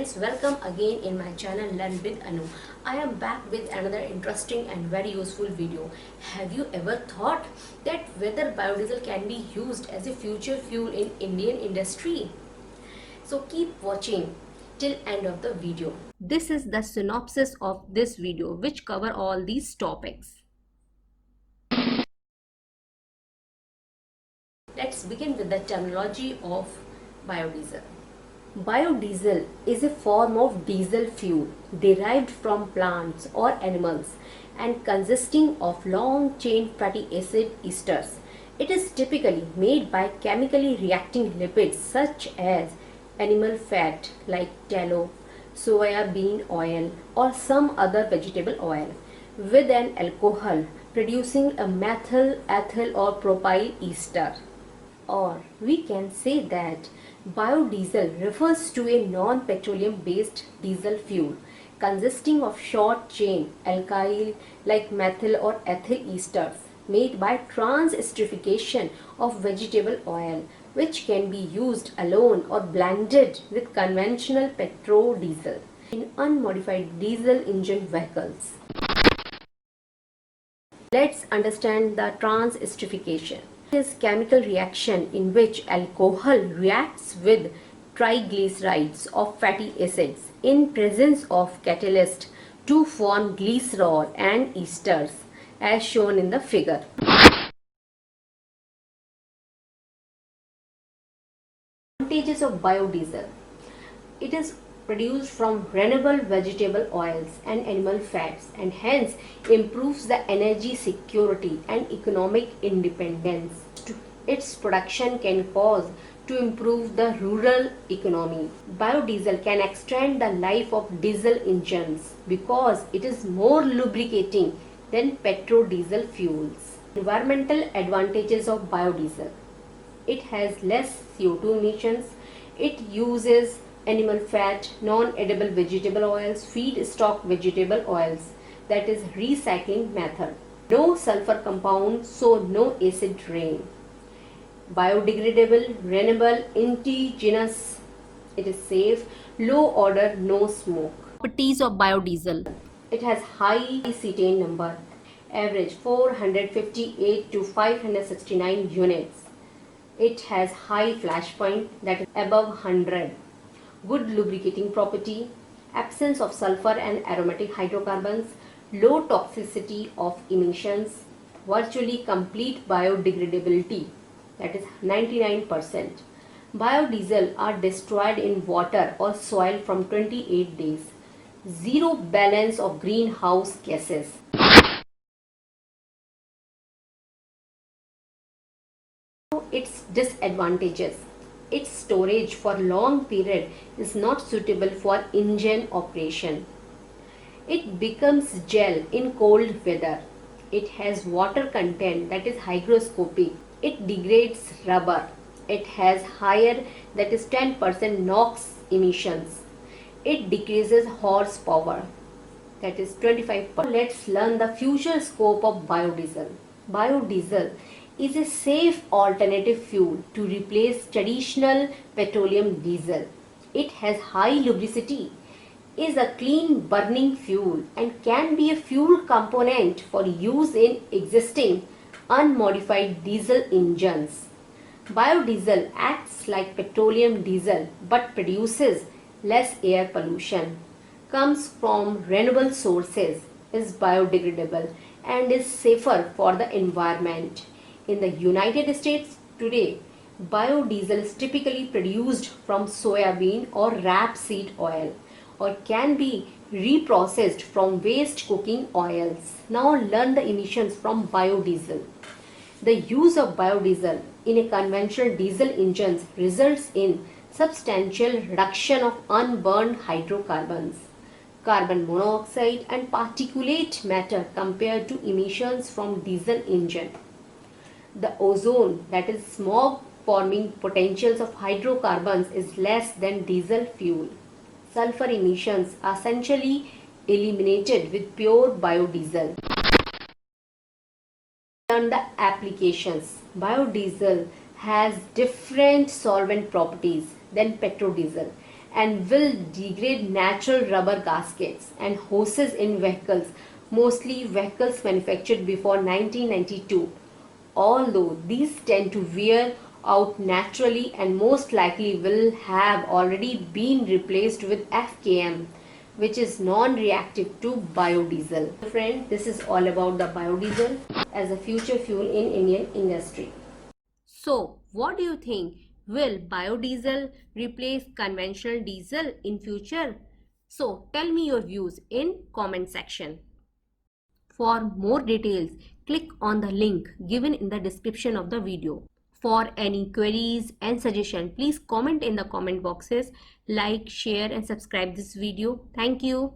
friends, welcome again in my channel Learn with Anu. I am back with another interesting and very useful video. Have you ever thought that whether biodiesel can be used as a future fuel in Indian industry? So keep watching till end of the video. This is the synopsis of this video which cover all these topics. Let's begin with the terminology of biodiesel. Biodiesel is a form of diesel fuel derived from plants or animals and consisting of long-chain fatty acid esters. It is typically made by chemically reacting lipids such as animal fat like tallow, soya bean oil or some other vegetable oil with an alcohol producing a methyl, ethyl or propyl ester. Or we can say that biodiesel refers to a non-petroleum based diesel fuel consisting of short chain alkyl like methyl or ethyl esters made by transesterification of vegetable oil, which can be used alone or blended with conventional petrodiesel in unmodified diesel engine vehicles. Let's understand the transesterification. It is chemical reaction in which alcohol reacts with triglycerides of fatty acids in presence of catalyst to form glycerol and esters as shown in the figure. Advantages of biodiesel. It is produced from renewable vegetable oils and animal fats and hence improves the energy security and economic independence. Its production can cause to improve the rural economy. Biodiesel can extend the life of diesel engines because it is more lubricating than petrodiesel fuels. Environmental advantages of biodiesel. It has less CO2 emissions. It uses animal fat, non-edible vegetable oils, feedstock vegetable oils, that is recycling method. No sulfur compound, so no acid rain. Biodegradable, renewable, indigenous. It is safe, low odor, no smoke. Properties of biodiesel. It has high cetane number, average 458 to 569 units. It has high flash point, that is above 100. Good lubricating property, absence of sulfur and aromatic hydrocarbons, low toxicity of emissions, virtually complete biodegradability, that is 99%. Biodiesel are destroyed in water or soil from 28 days. Zero balance of greenhouse gases. Its disadvantages. Its storage for long period is not suitable for engine operation. It becomes gel in cold weather. It has water content, that is hygroscopic. It degrades rubber. It has higher, that is 10% NOx emissions. It decreases horsepower, that is 25%. Let's learn the future scope of biodiesel. Biodiesel is a safe alternative fuel to replace traditional petroleum diesel. It has high lubricity, is a clean burning fuel and can be a fuel component for use in existing unmodified diesel engines. Biodiesel acts like petroleum diesel but produces less air pollution, comes from renewable sources, is biodegradable and is safer for the environment. In the United States today, biodiesel is typically produced from soybean or rapeseed oil or can be reprocessed from waste cooking oils. Now learn the emissions from biodiesel. The use of biodiesel in a conventional diesel engines results in substantial reduction of unburned hydrocarbons, carbon monoxide and particulate matter compared to emissions from diesel engine. The ozone, that is smog forming potentials of hydrocarbons, is less than diesel fuel. Sulfur emissions are essentially eliminated with pure biodiesel. Learn the applications. Biodiesel has different solvent properties than petrodiesel and will degrade natural rubber gaskets and hoses in vehicles, mostly vehicles manufactured before 1992. Although these tend to wear out naturally and most likely will have already been replaced with FKM, which is non-reactive to biodiesel. Friend, this is all about the biodiesel as a future fuel in Indian industry. So, what do you think? Will biodiesel replace conventional diesel in future? So, tell me your views in comment section. For more details, click on the link given in the description of the video. For any queries and suggestion, please comment in the comment boxes. Like, share and subscribe this video. Thank you.